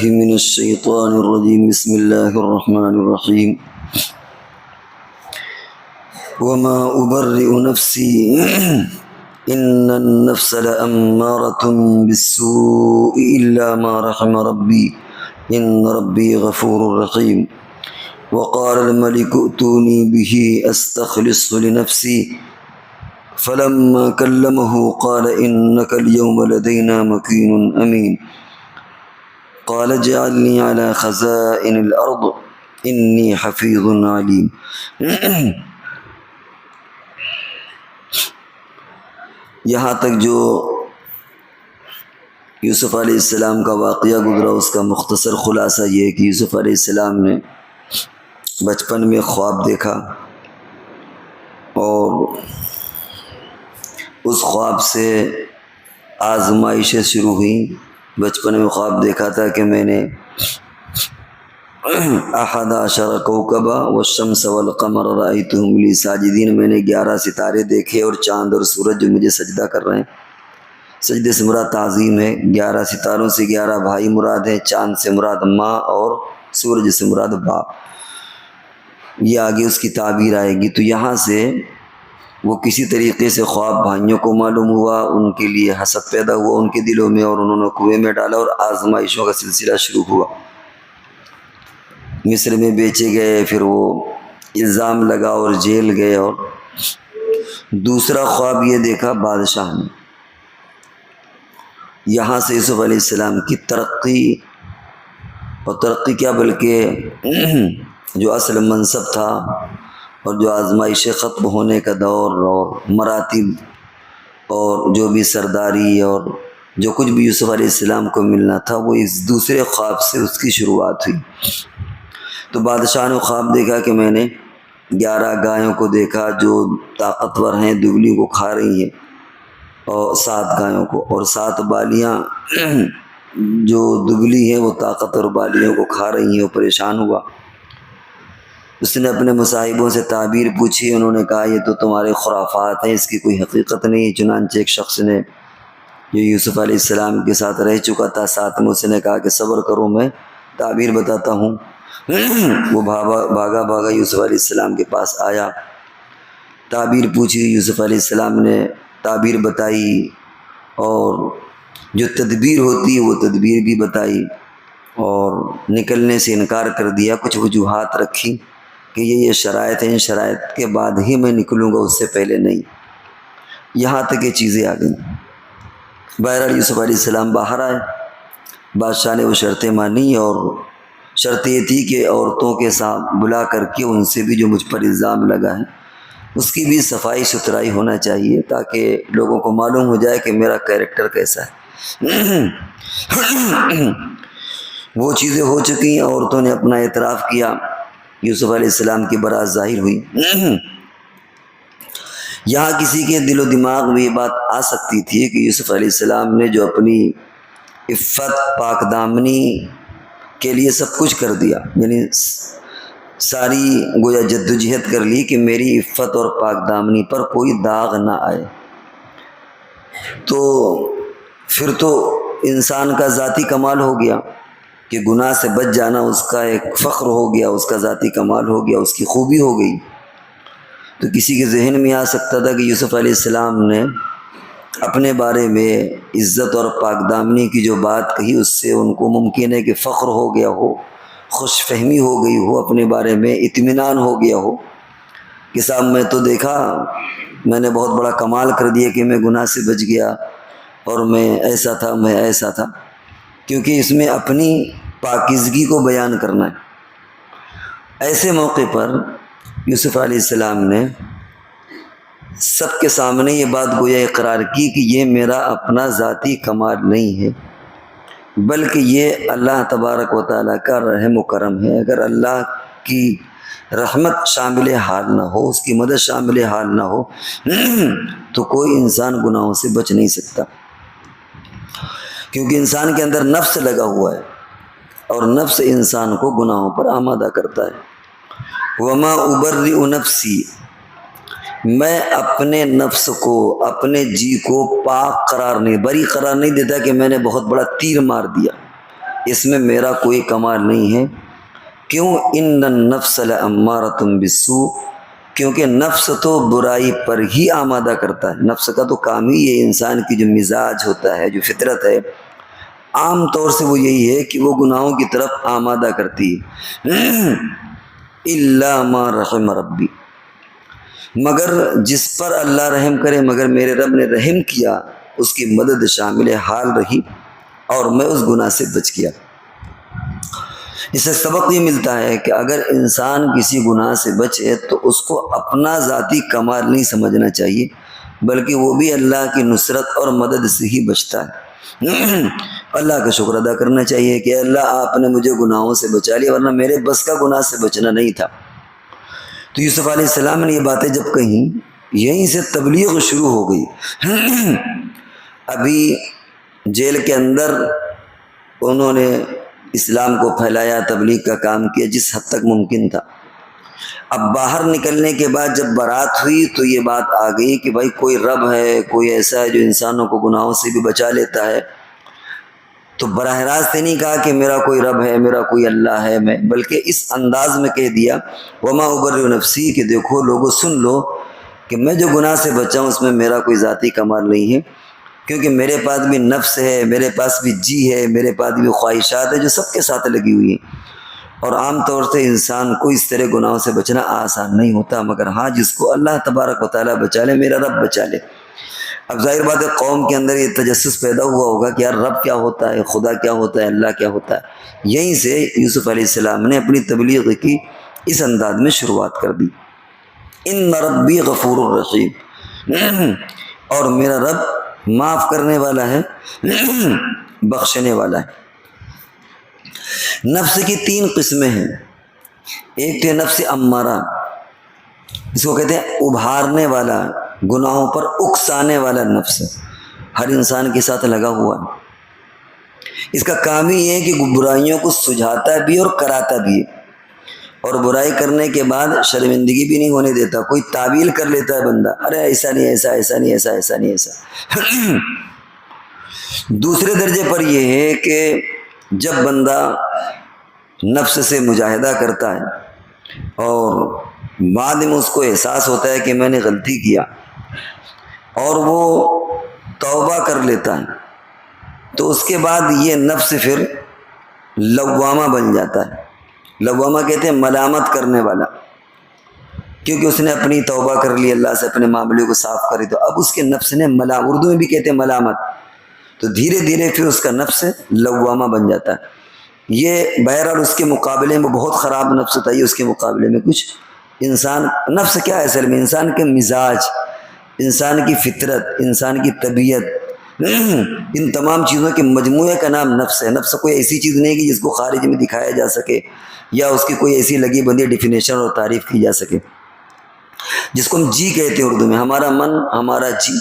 من الشیطان الرجیم بسم اللہ الرحمن الرحیم وما ابرئ نفسی ان النفس لامارۃ بالسوء الا ما رحم ربی ان ربی غفور رحیم وقال الملك ائتوني به استخلصه لنفسي فلما كلمه قال انك اليوم لدينا مكين امين قال اجعلني على خزائن الارض انی حفیظ علیم۔ یہاں تک جو یوسف علیہ السلام کا واقعہ گزرا اس کا مختصر خلاصہ یہ ہے کہ یوسف علیہ السلام نے بچپن میں خواب دیکھا اور اس خواب سے آزمائشیں شروع ہوئیں۔ بچپن میں خواب دیکھا تھا کہ میں نے 11 کوكبا والشمس والقمر رأيتهم لي ساجدين، میں نے 11 ستارے دیکھے اور چاند اور سورج جو مجھے سجدہ کر رہے ہیں۔ سجدے سے مراد تعظیم ہے، 11 ستاروں سے 11 بھائی مراد ہیں، چاند سے مراد ماں اور سورج سے مراد باپ۔ یہ آگے اس کی تعبیر آئے گی۔ تو یہاں سے وہ کسی طریقے سے خواب بھائیوں کو معلوم ہوا، ان کے لیے حسد پیدا ہوا ان کے دلوں میں اور انہوں نے کنویں میں ڈالا اور آزمائشوں کا سلسلہ شروع ہوا۔ مصر میں بیچے گئے، پھر وہ الزام لگا اور جیل گئے۔ اور دوسرا خواب یہ دیکھا بادشاہ نے، یہاں سے یوسف علیہ السلام کی ترقی، اور ترقی کیا بلکہ جو اصل منصب تھا اور جو آزمائش ختم ہونے کا دور اور مراتب اور جو بھی سرداری اور جو کچھ بھی یوسف علیہ السلام کو ملنا تھا وہ اس دوسرے خواب سے اس کی شروعات ہوئی۔ تو بادشاہ نے خواب دیکھا کہ میں نے 11 گایوں کو دیکھا جو طاقتور ہیں، دگلی کو کھا رہی ہیں، اور 7 گایوں کو، اور 7 بالیاں جو دگلی ہیں وہ طاقتور بالیوں کو کھا رہی ہیں۔ وہ پریشان ہوا، اس نے اپنے مصاحبوں سے تعبیر پوچھی، انہوں نے کہا یہ تو تمہارے خرافات ہیں، اس کی کوئی حقیقت نہیں۔ چنانچہ ایک شخص نے جو یوسف علیہ السلام کے ساتھ رہ چکا تھا ساتھ میں، اس نے کہا کہ صبر کرو میں تعبیر بتاتا ہوں۔ وہ بھاگا یوسف علیہ السلام کے پاس آیا، تعبیر پوچھی، یوسف علیہ السلام نے تعبیر بتائی اور جو تدبیر ہوتی ہے وہ تدبیر بھی بتائی اور نکلنے سے انکار کر دیا۔ کچھ وجوہات رکھی کہ یہ شرائط ہیں، ان شرائط کے بعد ہی میں نکلوں گا، اس سے پہلے نہیں۔ یہاں تک یہ چیزیں آ گئیں۔ بہرحال یوسف علیہ السلام باہر آئے، بادشاہ نے وہ شرطیں مانی، اور شرط یہ تھی کہ عورتوں کے ساتھ بلا کر کے ان سے بھی جو مجھ پر الزام لگا ہے اس کی بھی صفائی ستھرائی ہونا چاہیے تاکہ لوگوں کو معلوم ہو جائے کہ میرا کیریکٹر کیسا ہے۔ وہ چیزیں ہو چکی، عورتوں نے اپنا اعتراف کیا، یوسف علیہ السلام کی برات ظاہر ہوئی۔ یہاں کسی کے دل و دماغ میں یہ بات آ سکتی تھی کہ یوسف علیہ السلام نے جو اپنی عفت پاک دامنی کے لیے سب کچھ کر دیا، یعنی ساری گویا جدوجہد کر لی کہ میری عفت اور پاک دامنی پر کوئی داغ نہ آئے، تو پھر تو انسان کا ذاتی کمال ہو گیا کہ گناہ سے بچ جانا اس کا ایک فخر ہو گیا، اس کا ذاتی کمال ہو گیا، اس کی خوبی ہو گئی۔ تو کسی کے ذہن میں آ سکتا تھا کہ یوسف علیہ السلام نے اپنے بارے میں عزت اور پاک دامنی کی جو بات کہی اس سے ان کو ممکن ہے کہ فخر ہو گیا ہو، خوش فہمی ہو گئی ہو، اپنے بارے میں اطمینان ہو گیا ہو کہ صاحب میں تو دیکھا میں نے بہت بڑا کمال کر دیا کہ میں گناہ سے بچ گیا اور میں ایسا تھا، میں ایسا تھا، کیونکہ اس میں اپنی پاکیزگی کو بیان کرنا ہے۔ ایسے موقع پر یوسف علیہ السلام نے سب کے سامنے یہ بات گویا اقرار کی کہ یہ میرا اپنا ذاتی کمال نہیں ہے بلکہ یہ اللہ تبارک و تعالیٰ کا رحم و کرم ہے۔ اگر اللہ کی رحمت شامل حال نہ ہو، اس کی مدد شامل حال نہ ہو تو کوئی انسان گناہوں سے بچ نہیں سکتا، کیونکہ انسان کے اندر نفس لگا ہوا ہے اور نفس انسان کو گناہوں پر آمادہ کرتا ہے۔ وما ابرئ نفسی، میں اپنے نفس کو، اپنے جی کو پاک قرار نہیں، بری قرار نہیں دیتا کہ میں نے بہت بڑا تیر مار دیا، اس میں میرا کوئی کمال نہیں ہے۔ کیوں؟ ان النفس لامارۃ بالسوء، کیونکہ نفس تو برائی پر ہی آمادہ کرتا ہے۔ نفس کا تو کام ہی یہ انسان کی جو مزاج ہوتا ہے، جو فطرت ہے، عام طور سے وہ یہی ہے کہ وہ گناہوں کی طرف آمادہ کرتی ہے۔ الا ما رحم ربی، مگر جس پر اللہ رحم کرے، مگر میرے رب نے رحم کیا، اس کی مدد شامل حال رہی اور میں اس گناہ سے بچ گیا۔ اس سے سبق یہ ملتا ہے کہ اگر انسان کسی گناہ سے بچے تو اس کو اپنا ذاتی کمال نہیں سمجھنا چاہیے، بلکہ وہ بھی اللہ کی نصرت اور مدد سے ہی بچتا ہے۔ اللہ کا شکر ادا کرنا چاہیے کہ اللہ آپ نے مجھے گناہوں سے بچا لیا، ورنہ میرے بس کا گناہ سے بچنا نہیں تھا۔ تو یوسف علیہ السلام نے یہ باتیں جب کہیں، یہیں سے تبلیغ شروع ہو گئی۔ ابھی جیل کے اندر انہوں نے اسلام کو پھیلایا، تبلیغ کا کام کیا جس حد تک ممکن تھا۔ اب باہر نکلنے کے بعد جب برات ہوئی تو یہ بات آ گئی کہ بھائی کوئی رب ہے، کوئی ایسا ہے جو انسانوں کو گناہوں سے بھی بچا لیتا ہے۔ تو براہ راست نہیں کہا کہ میرا کوئی رب ہے، میرا کوئی اللہ ہے، بلکہ اس انداز میں کہہ دیا وما ابرئ نفسی، کہ دیکھو لوگوں سن لو کہ میں جو گناہ سے بچا ہوں اس میں میرا کوئی ذاتی کمال نہیں ہے، کیونکہ میرے پاس بھی نفس ہے، میرے پاس بھی جی ہے، میرے پاس بھی خواہشات ہے جو سب کے ساتھ لگی ہوئی ہیں، اور عام طور سے انسان کو اس طرح گناہوں سے بچنا آسان نہیں ہوتا، مگر ہاں جس کو اللہ تبارک و تعالیٰ بچا لے، میرا رب بچا لے۔ اب ظاہر بات ہے قوم کے اندر یہ تجسس پیدا ہوا ہوگا کہ یار رب کیا ہوتا ہے، خدا کیا ہوتا ہے، اللہ کیا ہوتا ہے۔ یہیں سے یوسف علیہ السلام نے اپنی تبلیغ کی اس انداز میں شروعات کر دی، ان ربی غفور الرحیم، اور میرا رب معاف کرنے والا ہے، بخشنے والا ہے۔ نفس کی 3 قسمیں ہیں۔ ایک تو نفس امارہ، اس کو کہتے ہیں ابھارنے والا، گناہوں پر اکسانے والا نفس، ہر انسان کے ساتھ لگا ہوا ہے۔ اس کا کام ہی یہ ہے کہ برائیوں کو سجھاتا بھی اور کراتا بھی ہے، اور برائی کرنے کے بعد شرمندگی بھی نہیں ہونے دیتا۔ کوئی تعویل کر لیتا ہے بندہ، ارے ایسا نہیں، ایسا ایسا نہیں، ایسا ایسا نہیں، ایسا۔ دوسرے درجے پر یہ ہے کہ جب بندہ نفس سے مجاہدہ کرتا ہے اور بعد میں اس کو احساس ہوتا ہے کہ میں نے غلطی کیا، اور وہ توبہ کر لیتا ہے، تو اس کے بعد یہ نفس پھر لوامہ بن جاتا ہے۔ لوامہ کہتے ہیں ملامت کرنے والا، کیونکہ اس نے اپنی توبہ کر لی، اللہ سے اپنے معاملے کو صاف کری، تو اب اس کے نفس نے اردو میں بھی کہتے ہیں ملامت، تو دھیرے دھیرے پھر اس کا نفس لوامہ بن جاتا ہے۔ یہ بہرحال اس کے مقابلے میں بہت خراب نفس ہوتا ہے، اس کے مقابلے میں کچھ انسان، نفس کیا ہے اصل میں؟ انسان کے مزاج، انسان کی فطرت، انسان کی طبیعت، ان تمام چیزوں کے مجموعے کا نام نفس ہے۔ نفس کوئی ایسی چیز نہیں کہ جس کو خارج میں دکھایا جا سکے، یا اس کی کوئی ایسی لگی بندی ڈیفینیشن اور تعریف کی جا سکے، جس کو ہم جی کہتے ہیں اردو میں، ہمارا من، ہمارا جی۔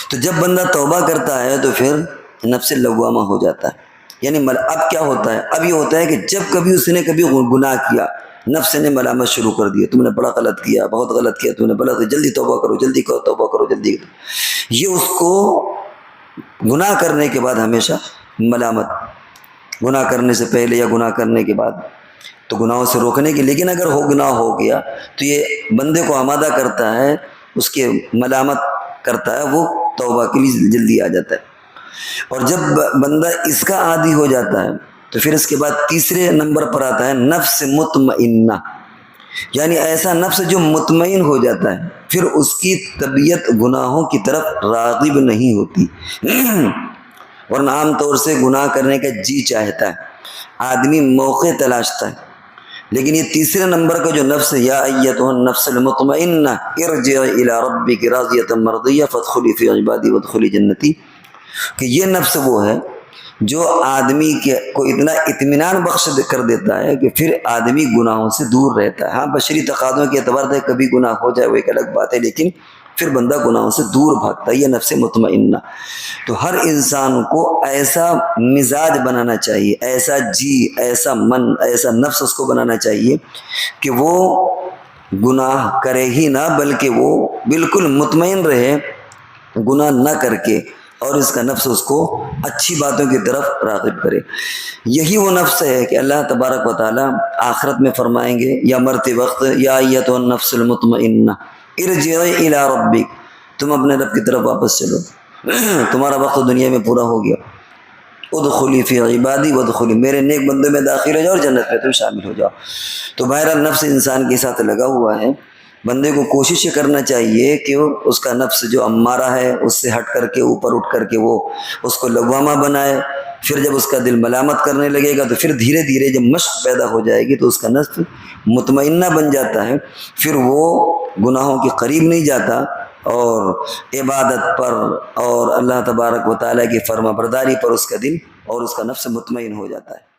تو جب بندہ توبہ کرتا ہے تو پھر نفس لوامہ ہو جاتا ہے۔ یعنی اب کیا ہوتا ہے؟ اب یہ ہوتا ہے کہ جب کبھی اس نے کبھی گناہ کیا، نفس نے ملامت شروع کر دیا، تم نے بڑا غلط کیا، بہت غلط کیا، تم نے بڑا، جلدی توبہ کرو، جلدی کرو، توبہ کرو، جلدی کرو۔ یہ اس کو گناہ کرنے کے بعد ہمیشہ ملامت، گناہ کرنے سے پہلے یا گناہ کرنے کے بعد، تو گناہوں سے روکنے کے، لیکن اگر گناہ ہو گیا تو یہ بندے کو آمادہ کرتا ہے، اس کے ملامت کرتا ہے، وہ توبہ کے لیے جلدی آ جاتا ہے۔ اور جب بندہ اس کا عادی ہو جاتا ہے تو پھر اس کے بعد تیسرے نمبر پر آتا ہے نفس مطمئنہ، یعنی ایسا نفس جو مطمئن ہو جاتا ہے، پھر اس کی طبیعت گناہوں کی طرف راغب نہیں ہوتی، ورنہ عام طور سے گناہ کرنے کا جی چاہتا ہے، آدمی موقع تلاشتا ہے، لیکن یہ تیسرے نمبر کا جو نفس ہے، یا ایتھا النفس المطمئنہ ارجعی الی ربک راضیۃ مرضیہ فادخلی فی عبادی وادخلی جنتی، کہ یہ نفس وہ ہے جو آدمی کو اتنا اطمینان بخش کر دیتا ہے کہ پھر آدمی گناہوں سے دور رہتا ہے۔ ہاں بشری تقاضوں کے اعتبار سے کبھی گناہ ہو جائے وہ ایک الگ بات ہے، لیکن پھر بندہ گناہوں سے دور بھاگتا ہے، یہ نفس مطمئنہ۔ تو ہر انسان کو ایسا مزاج بنانا چاہیے، ایسا جی، ایسا من، ایسا نفس اس کو بنانا چاہیے کہ وہ گناہ کرے ہی نہ، بلکہ وہ بالکل مطمئن رہے، گناہ نہ کر کے اور اس کا نفس اس کو اچھی باتوں کی طرف راغب کرے۔ یہی وہ نفس ہے کہ اللہ تبارک و تعالیٰ آخرت میں فرمائیں گے یا مرتے وقت، یا ایتھا النفس المطمئنہ ارجعی الی ربک، تم اپنے رب کی طرف واپس چلو، تمہارا وقت دنیا میں پورا ہو گیا، ادخلی فی عبادی وادخلی، میرے نیک بندوں میں داخل ہو جاؤ اور جنت میں تم شامل ہو جاؤ۔ تو بہرحال نفس انسان کے ساتھ لگا ہوا ہے، بندے کو کوشش یہ کرنا چاہیے کہ اس کا نفس جو امارہ ہے اس سے ہٹ کر کے، اوپر اٹھ کر کے وہ اس کو لوامہ بنائے۔ پھر جب اس کا دل ملامت کرنے لگے گا تو پھر دھیرے دھیرے جب مشق پیدا ہو جائے گی تو اس کا نفس مطمئنہ بن جاتا ہے، پھر وہ گناہوں کے قریب نہیں جاتا اور عبادت پر اور اللہ تبارک و تعالیٰ کی فرما برداری پر اس کا دل اور اس کا نفس مطمئن ہو جاتا ہے۔